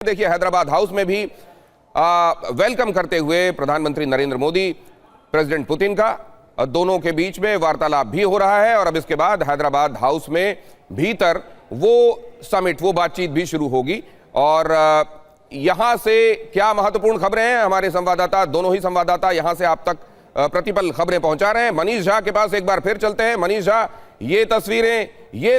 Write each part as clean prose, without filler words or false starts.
देखिए हैदराबाद हाउस में भी वेलकम करते हुए प्रधानमंत्री नरेंद्र मोदी प्रेसिडेंट पुतिन का दोनों के बीच में वार्तालाप भी हो रहा है और अब इसके बाद हैदराबाद हाउस में भीतर वो समिट, वो बातचीत भी शुरू होगी। और यहां से क्या महत्वपूर्ण खबरें हैं, हमारे संवाददाता, दोनों ही संवाददाता यहां से आप तक प्रतिपल खबरें पहुंचा रहे हैं। मनीष झा के पास एक बार फिर चलते हैं। मनीष झा, ये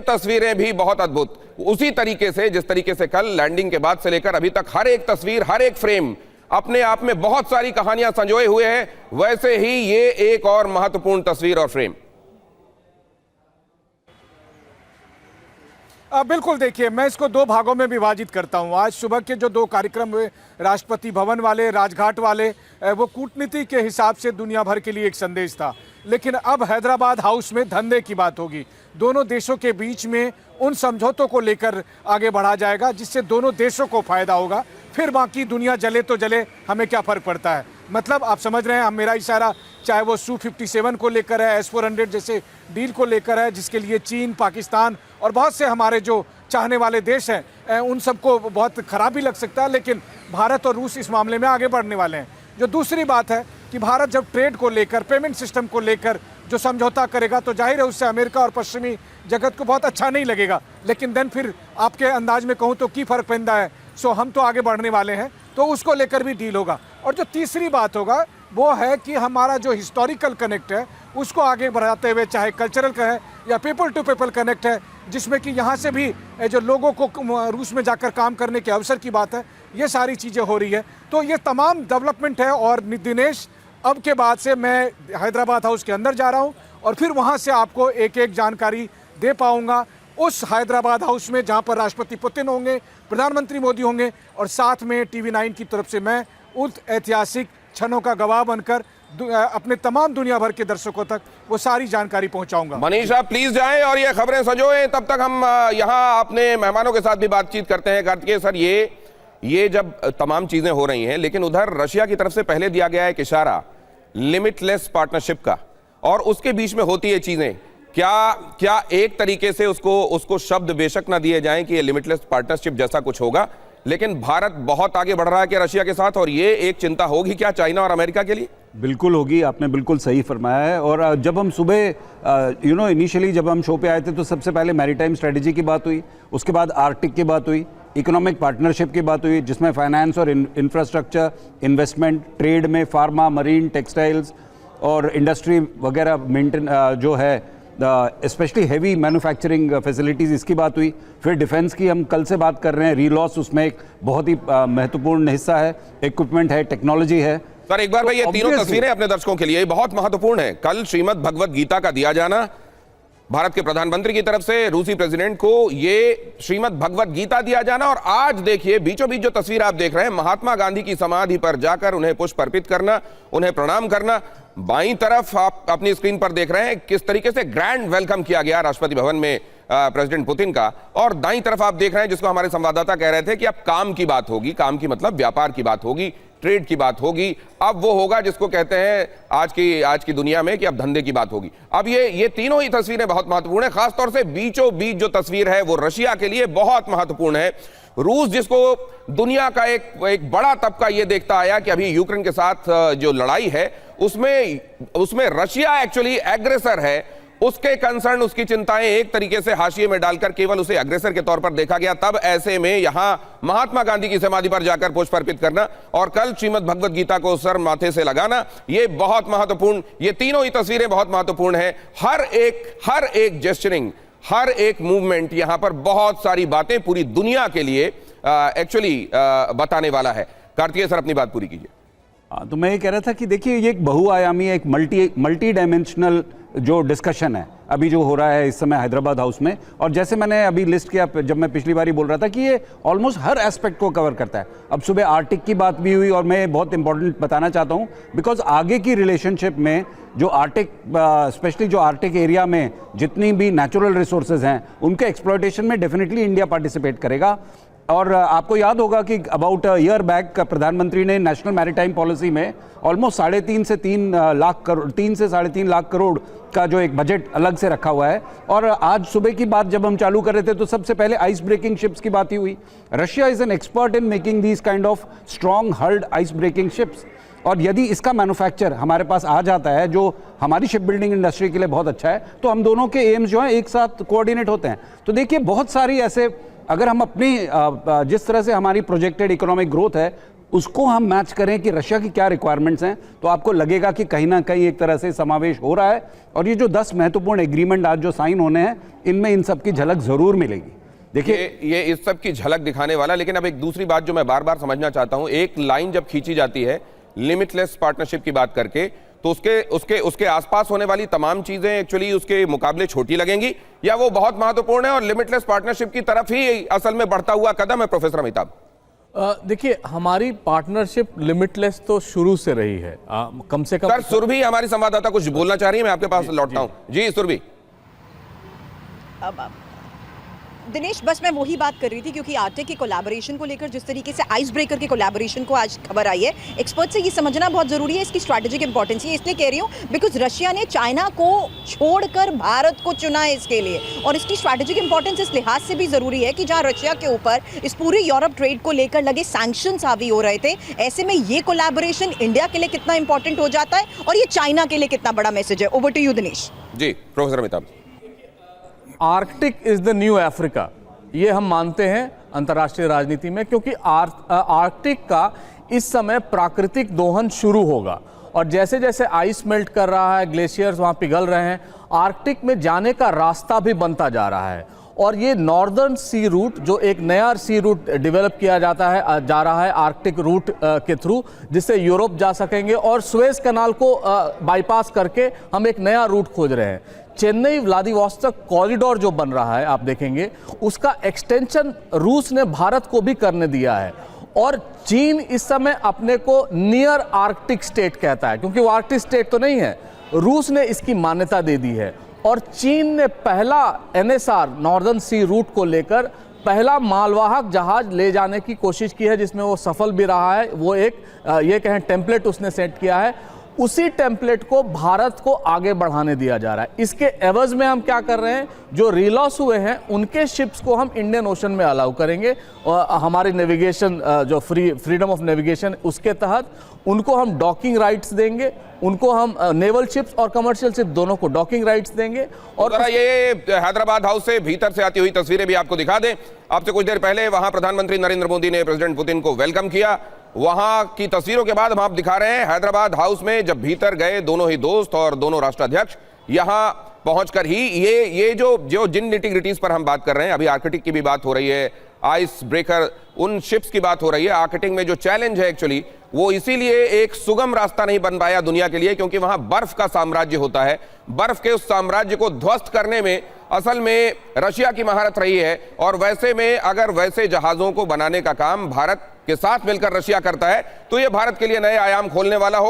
तस्वीरें भी बहुत अद्भुत, उसी तरीके से जिस तरीके से कल लैंडिंग के बाद से लेकर अभी तक हर एक तस्वीर, हर एक फ्रेम अपने आप में बहुत सारी कहानियां संजोए हुए हैं, वैसे ही ये एक और महत्वपूर्ण तस्वीर और फ्रेम। बिल्कुल, देखिए मैं इसको दो भागों में विभाजित करता हूं। आज सुबह के जो दो कार्यक्रम हुए, राष्ट्रपति भवन वाले, राजघाट वाले, वो कूटनीति के हिसाब से दुनिया भर के लिए एक संदेश था। लेकिन अब हैदराबाद हाउस में धंधे की बात होगी। दोनों देशों के बीच में उन समझौतों को लेकर आगे बढ़ा जाएगा जिससे दोनों देशों को फायदा होगा। फिर बाकी दुनिया जले तो जले, हमें क्या फर्क पड़ता है। मतलब आप समझ रहे हैं, हम मेरा इशारा चाहे वो Su-57 को लेकर है, S-400 जैसे डील को लेकर है, जिसके लिए चीन, पाकिस्तान और बहुत से हमारे जो चाहने वाले देश हैं, उन सबको बहुत खराब भी लग सकता है। लेकिन भारत और रूस इस मामले में आगे बढ़ने वाले हैं। जो दूसरी बात है कि भारत जब ट्रेड को लेकर, पेमेंट सिस्टम को लेकर जो समझौता करेगा तो जाहिर है उससे अमेरिका और पश्चिमी जगत को बहुत अच्छा नहीं लगेगा। लेकिन देन फिर आपके अंदाज में कहूँ तो की फर्क पैदा है, सो हम तो आगे बढ़ने वाले हैं, तो उसको लेकर भी डील होगा। और जो तीसरी बात होगा वो है कि हमारा जो हिस्टोरिकल कनेक्ट है उसको आगे बढ़ाते हुए, चाहे कल्चरल का है या पीपल टू पीपल कनेक्ट है, जिसमें कि यहाँ से भी जो लोगों को रूस में जाकर काम करने के अवसर की बात है, ये सारी चीज़ें हो रही है। तो ये तमाम डेवलपमेंट है। और दिनेश, अब के बाद से मैं हैदराबाद हाउस के अंदर जा रहा हूँ और फिर वहाँ से आपको एक एक जानकारी दे पाऊँगा उस हैदराबाद हाउस में जहाँ पर राष्ट्रपति पुतिन होंगे, प्रधानमंत्री मोदी होंगे और साथ में TV9 की तरफ से मैं उन ऐतिहासिक क्षणों का गवाह बनकर अपने तमाम दुनिया भर के दर्शकों तक वो सारी जानकारी पहुंचाऊंगा। मनीष, आप प्लीज जाएं और ये खबरें सजोएं, तब तक हम यहाँ अपने मेहमानों के साथ भी बातचीत करते हैं। कार्तिकेय सर, ये जब तमाम चीजें हो रही हैं, लेकिन उधर रशिया की तरफ से पहले दिया गया एक इशारा लिमिटलेस पार्टनरशिप का, और उसके बीच में होती है चीजें, क्या एक तरीके से उसको शब्द बेशक ना दिए जाएं कि ये लिमिटलेस पार्टनरशिप जैसा कुछ होगा, लेकिन भारत बहुत आगे बढ़ रहा है क्या रशिया के साथ, और ये एक चिंता होगी क्या चाइना और अमेरिका के लिए? बिल्कुल होगी, आपने बिल्कुल सही फरमाया है। और जब हम सुबह इनिशियली जब हम शो पे आए थे तो सबसे पहले मैरीटाइम स्ट्रेटजी की बात हुई, उसके बाद आर्कटिक की बात हुई, इकोनॉमिक पार्टनरशिप की बात हुई, जिसमें फाइनेंस और इंफ्रास्ट्रक्चर, इन्वेस्टमेंट, ट्रेड में फार्मा, मरीन, टेक्सटाइल्स और इंडस्ट्री वगैरह मेंटेन जो है, स्पेशली हैवी मैन्युफैक्चरिंग फैसिलिटीज़, इसकी बात हुई। फिर डिफेंस की हम कल से बात कर रहे हैं, रीलॉस उसमें एक बहुत ही महत्वपूर्ण हिस्सा है, इक्विपमेंट है, टेक्नोलॉजी है। सर एक बार भाई, ये तीनों तस्वीरें अपने दर्शकों के लिए बहुत महत्वपूर्ण है। कल श्रीमद् भगवत गीता का दिया जाना, भारत के प्रधानमंत्री की तरफ से रूसी प्रेसिडेंट को ये श्रीमद् भगवत गीता दिया जाना, और आज देखिए बीचों बीच जो तस्वीर आप देख रहे हैं, महात्मा गांधी की समाधि पर जाकर उन्हें पुष्प अर्पित करना, उन्हें प्रणाम करना। बाईं तरफ आप अपनी स्क्रीन पर देख रहे हैं किस तरीके से ग्रैंड वेलकम किया गया राष्ट्रपति भवन में प्रेसिडेंट पुतिन का, और दाईं तरफ आप देख रहे हैं जिसको हमारे संवाददाता कह रहे थे कि अब काम की बात होगी, काम की मतलब व्यापार की बात होगी, ट्रेड की बात होगी। अब वो होगा जिसको कहते हैं आज की दुनिया में कि अब धंधे की बात होगी। अब ये तीनों ही तस्वीरें बहुत महत्वपूर्ण है। खासतौर से बीचों बीच जो तस्वीर है वो रशिया के लिए बहुत महत्वपूर्ण है। रूस, जिसको दुनिया का एक बड़ा तबका ये देखता आया कि अभी यूक्रेन के साथ जो लड़ाई है उसमें रशिया एक्चुअली एग्रेसर है, उसके कंसर्न, उसकी चिंताएं एक तरीके से हाशिए में डालकर केवल उसे अग्रेसर के तौर पर देखा गया। तब ऐसे में यहां महात्मा गांधी की समाधि पर जाकर पुष्प अर्पित करना और कल श्रीमद् भगवत गीता को सर माथे से लगाना, ये बहुत महत्वपूर्ण, ये तीनों ही तस्वीरें बहुत महत्वपूर्ण है। हर एक जेस्चरिंग, हर एक मूवमेंट यहां पर बहुत सारी बातें पूरी दुनिया के लिए एक्चुअली बताने वाला है। कार्तिकेय सर, अपनी बात पूरी कीजिए। तो मैं ये कह रहा था कि देखिए, ये एक बहुआयामी, एक मल्टी डायमेंशनल जो डिस्कशन है अभी जो हो रहा है इस समय हैदराबाद हाउस में। और जैसे मैंने अभी लिस्ट किया, जब मैं पिछली बारी बोल रहा था कि ये ऑलमोस्ट हर एस्पेक्ट को कवर करता है। अब सुबह आर्टिक की बात भी हुई, और मैं बहुत इंपॉर्टेंट बताना चाहता हूँ, बिकॉज आगे की रिलेशनशिप में जो आर्टिक, स्पेशली जो आर्टिक एरिया में जितनी भी नेचुरल रिसोर्सेज हैं उनके एक्सप्लॉयटेशन में डेफिनेटली इंडिया पार्टिसिपेट करेगा। और आपको याद होगा कि अबाउट ईयर बैक प्रधानमंत्री ने नेशनल मैरीटाइम पॉलिसी में ऑलमोस्ट 3.5 से 3 लाख करोड़ 3 से 3.5 लाख करोड़ का जो एक बजट अलग से रखा हुआ है। और आज सुबह की बात जब हम चालू कर रहे थे तो सबसे पहले आइस ब्रेकिंग शिप्स की बात ही हुई। Russia is an expert in making these kind of strong hulled ice breaking ships, और यदि इसका मैन्युफैक्चर हमारे पास आ जाता है जो हमारी शिप बिल्डिंग इंडस्ट्री के लिए बहुत अच्छा है, तो हम दोनों के एम्स जो हैं एक साथ कोऑर्डिनेट होते हैं। तो देखिए बहुत सारी ऐसे, अगर हम अपनी जिस तरह से हमारी प्रोजेक्टेड इकोनॉमिक ग्रोथ है उसको हम मैच करें कि रशिया की क्या रिक्वायरमेंट्स हैं, तो आपको लगेगा कि कहीं ना कहीं एक तरह से समावेश हो रहा है। और ये जो 10 महत्वपूर्ण एग्रीमेंट आज जो साइन होने हैं इनमें इन सब की झलक जरूर मिलेगी। देखिए ये इस सब की झलक दिखाने वाला, लेकिन अब एक दूसरी बात जो मैं बार बार समझना चाहता हूं, एक लाइन जब खींची जाती है लिमिटलेस पार्टनरशिप की बात करके, तो उसके आसपास होने वाली तमाम चीजें एक्चुअली उसके मुकाबले छोटी लगेंगी, या वो बहुत महत्वपूर्ण है और लिमिटलेस पार्टनरशिप की तरफ ही असल में बढ़ता हुआ कदम है? प्रोफेसर अमिताभ, देखिए हमारी पार्टनरशिप लिमिटलेस तो शुरू से रही है, कम से कम। सर सुरभि हमारी संवाददाता कुछ बोलना चाह रही है, मैं आपके पास लौटता हूं। जी सुरभि। दिनेश, बस मैं वही बात कर रही थी क्योंकि आर्टिक की कोलैबोरेशन को लेकर जिस तरीके से आइस ब्रेकर के कोलैबोरेशन को आज खबर आई है, एक्सपर्ट से ये समझना बहुत जरूरी है इसकी स्ट्रैटेजिक इंपॉर्टेंस। ये इसलिए कह रही हूँ बिकॉज रशिया ने चाइना को छोड़कर भारत को चुना है इसके लिए, और इसकी स्ट्रैटेजिक इंपॉर्टेंस इस लिहाज से भी जरूरी है कि जहाँ रशिया के ऊपर इस पूरे यूरोप ट्रेड को लेकर लगे सैंक्शंस हावी हो रहे थे, ऐसे में ये कोलैबोरेशन इंडिया के लिए कितना इंपॉर्टेंट हो जाता है और ये चाइना के लिए कितना बड़ा मैसेज है। Over to you Dinesh. Ji professor Amitabh. Arctic is the new Africa, ये हम मानते हैं अंतर्राष्ट्रीय राजनीति में, क्योंकि आर्कटिक का इस समय प्राकृतिक दोहन शुरू होगा, और जैसे जैसे आइस मेल्ट कर रहा है, ग्लेशियर्स वहाँ पिघल रहे हैं, आर्कटिक में जाने का रास्ता भी बनता जा रहा है। और ये नॉर्दर्न सी रूट, जो एक नया सी रूट डेवलप किया जा रहा है आर्कटिक रूट के थ्रू, जिससे यूरोप जा सकेंगे, और सुएज कैनाल को बाईपास करके हम एक नया रूट खोज रहे हैं। चेन्नई व्लादिवोस्टोक कॉरिडोर जो बन रहा है, आप देखेंगे उसका एक्सटेंशन रूस ने भारत को भी करने दिया है, और चीन इस समय अपने को नियर आर्कटिक स्टेट कहता है, क्योंकि वो आर्कटिक स्टेट तो नहीं है, रूस ने इसकी मान्यता दे दी है। और चीन ने पहला NSR नॉर्दर्न सी रूट को लेकर पहला मालवाहक जहाज ले जाने की कोशिश की है, जिसमें वो सफल भी रहा है। वो एक ये कहें टेम्पलेट उसने सेट किया है, उसी टेम्पलेट को भारत को आगे बढ़ाने दिया जा रहा है। इसके एवज में हम क्या कर रहे हैं, जो रिलॉस हुए हैं उनके शिप्स को हम इंडियन ओशन में अलाउ करेंगे, और हमारी नेविगेशन जो फ्रीडम ऑफ नेविगेशन उसके तहत उनको हम डॉकिंग राइट्स देंगे, उनको हम नेवल शिप्स और कमर्शियल शिप दोनों को डॉकिंग राइट्स देंगे। और ये हैदराबाद हाउस से भीतर से आती हुई तस्वीरें भी आपको दिखा दें। आपसे कुछ देर पहले वहां प्रधानमंत्री नरेंद्र मोदी ने प्रेसिडेंट पुतिन को वेलकम किया, वहां की तस्वीरों के बाद हम आप दिखा रहे हैं हैदराबाद हाउस में जब भीतर गए दोनों ही दोस्त और दोनों राष्ट्राध्यक्ष, यहां पहुंचकर ही ये जो जिन निटी-ग्रिटीज पर हम बात कर रहे हैं, अभी आर्कटिक की भी बात हो रही है, आइस ब्रेकर उन शिप्स की बात हो रही है। आर्कटिक में जो चैलेंज है एक्चुअली वो इसीलिए एक सुगम रास्ता नहीं बन पाया दुनिया के लिए, क्योंकि वहां बर्फ का साम्राज्य होता है। बर्फ के उस साम्राज्य को ध्वस्त करने में असल में रशिया की महारत रही है, और वैसे में अगर वैसे जहाजों को बनाने का काम भारत के साथ मिलकर रशिया करता है तो यह भारत के लिए नए आयाम खोलने वाला होगा।